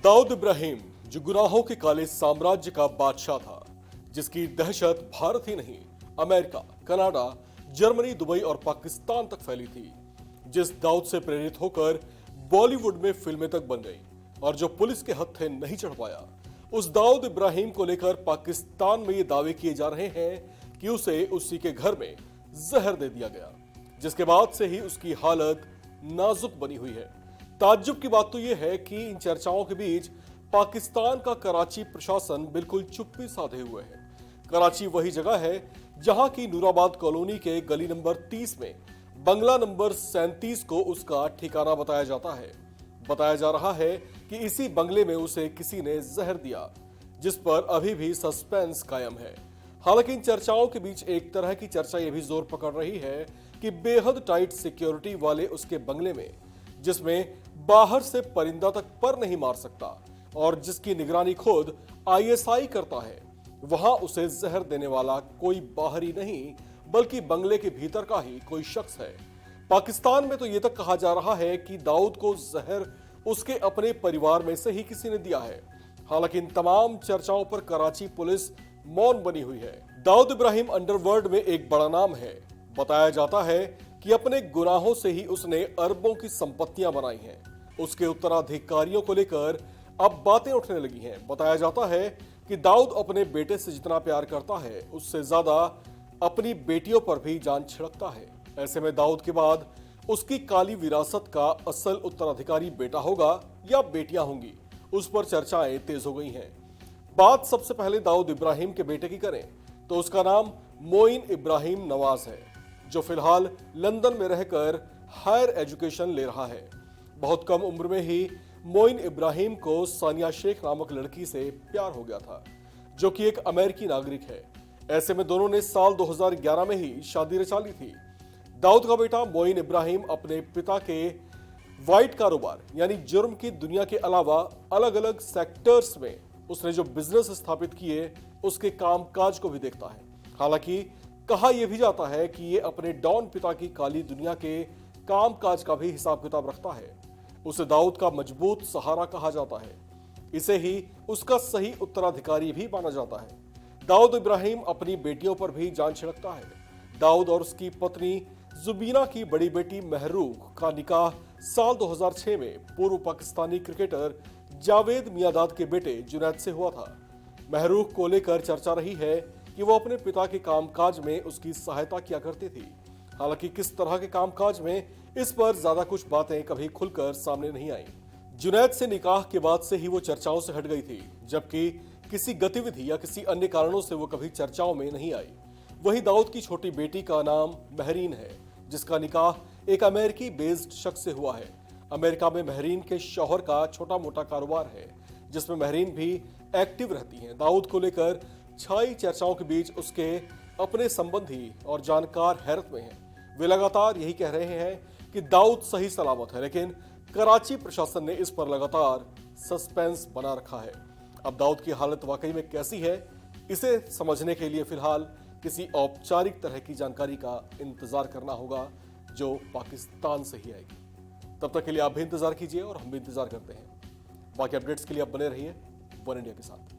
दाऊद इब्राहिम जो गुनाहों के काले साम्राज्य का बादशाह था, जिसकी दहशत भारत ही नहीं अमेरिका, कनाडा, जर्मनी, दुबई और पाकिस्तान तक फैली थी, जिस दाऊद से प्रेरित होकर बॉलीवुड में फिल्में तक बन गई और जो पुलिस के हत्थे नहीं चढ़ पाया, उस दाऊद इब्राहिम को लेकर पाकिस्तान में ये दावे किए जा रहे हैं कि उसे उसी के घर में जहर दे दिया गया, जिसके बाद से ही उसकी हालत नाजुक बनी हुई है। ताज्जुब की बात तो यह है कि इन चर्चाओं के बीच पाकिस्तान का कराची प्रशासन बिल्कुल चुप्पी साधे हुए है। कराची वही जगह है जहां की नूराबाद कॉलोनी के गली नंबर 30 में बंगला नंबर 37 को उसका ठिकाना बताया जाता है। बताया जा रहा है कि इसी बंगले में उसे किसी ने जहर दिया, जिस पर अभी भी सस्पेंस कायम है। हालांकि इन चर्चाओं के बीच एक तरह की चर्चा यह भी जोर पकड़ रही है कि बेहद टाइट सिक्योरिटी वाले उसके बंगले में, जिसमें बाहर से परिंदा तक पर नहीं मार सकता और जिसकी निगरानी खुद आईएसआई करता है, वहां उसे जहर देने वाला कोई बाहरी नहीं बल्कि बंगले के भीतर का ही कोई शख्स है। पाकिस्तान में तो यह तक कहा जा रहा है कि दाऊद को जहर उसके अपने परिवार में से ही किसी ने दिया है। हालांकि इन तमाम चर्चाओं पर कराची पुलिस मौन बनी हुई है। दाऊद इब्राहिम अंडरवर्ल्ड में एक बड़ा नाम है। बताया जाता है कि अपने गुनाहों से ही उसने अरबों की संपत्तियां बनाई हैं। उसके उत्तराधिकारियों को लेकर अब बातें उठने लगी हैं। बताया जाता है कि दाऊद अपने बेटे से जितना प्यार करता है, उससे ज्यादा अपनी बेटियों पर भी जान छिड़कता है। ऐसे में दाऊद के बाद उसकी काली विरासत का असल उत्तराधिकारी बेटा होगा या बेटियां होंगी, उस पर चर्चाएं तेज हो गई हैं। बात सबसे पहले दाऊद इब्राहिम के बेटे की करें तो उसका नाम मोइन इब्राहिम नवाज है, जो फिलहाल लंदन में रहकर हायर एजुकेशन ले रहा है। बहुत कम उम्र में ही मोइन इब्राहिम को सानिया शेख नामक लड़की से प्यार हो गया था, जो कि एक अमेरिकी नागरिक है। ऐसे में दोनों ने साल 2011 में ही शादी रचा ली थी। दाऊद का बेटा मोइन इब्राहिम अपने पिता के वाइट कारोबार यानी जुर्म की दुनिया के अलावा अलग अलग सेक्टर्स में उसने जो बिजनेस स्थापित किए, उसके कामकाज को भी देखता है। हालांकि कहा यह भी जाता है कि ये अपने डॉन पिता की काली दुनिया के कामकाज का भी हिसाब किताब रखता है। उसे दाऊद का मजबूत सहारा कहा जाता है। इसे ही उसका सही उत्तराधिकारी भी माना जाता है। दाऊद इब्राहिम अपनी बेटियों पर भी जान छिड़कता है। दाऊद और उसकी पत्नी जुबीना की बड़ी बेटी महरूख का निकाह साल 2006 में पूर्व पाकिस्तानी क्रिकेटर जावेद मियांदाद के बेटे जुनैद से हुआ था। महरूख को लेकर चर्चा रही है कि वो अपने पिता के कामकाज में उसकी सहायता किया करती थी। हालांकि किस तरह के कामकाज में, इस पर ज्यादा कुछ बातें कभी खुलकर सामने नहीं आई। जुनैद से निकाह के बाद से ही वो चर्चाओं से हट गई थी, जबकि किसी गतिविधि या किसी अन्य कारणों से वो कभी चर्चाओं में नहीं आई। वहीं दाऊद की छोटी बेटी का नाम महरीन है, जिसका निकाह एक अमेरिकी बेस्ड शख्स से हुआ है। अमेरिका में महरीन के शौहर का छोटा मोटा कारोबार है, जिसमें महरीन भी एक्टिव रहती हैं। दाऊद को लेकर छाई चर्चाओं के बीच उसके अपने संबंधी और जानकार हैरत में हैं। वे लगातार यही कह रहे हैं कि दाऊद सही सलामत है, लेकिन कराची प्रशासन ने इस पर लगातार सस्पेंस बना रखा है। अब दाऊद की हालत वाकई में कैसी है, इसे समझने के लिए फिलहाल किसी औपचारिक तरह की जानकारी का इंतजार करना होगा, जो पाकिस्तान से ही आएगी। तब तक के लिए आप भी इंतजार कीजिए और हम भी इंतजार करते हैं। बाकी अपडेट्स के लिए आप बने रहिए वन इंडिया के साथ।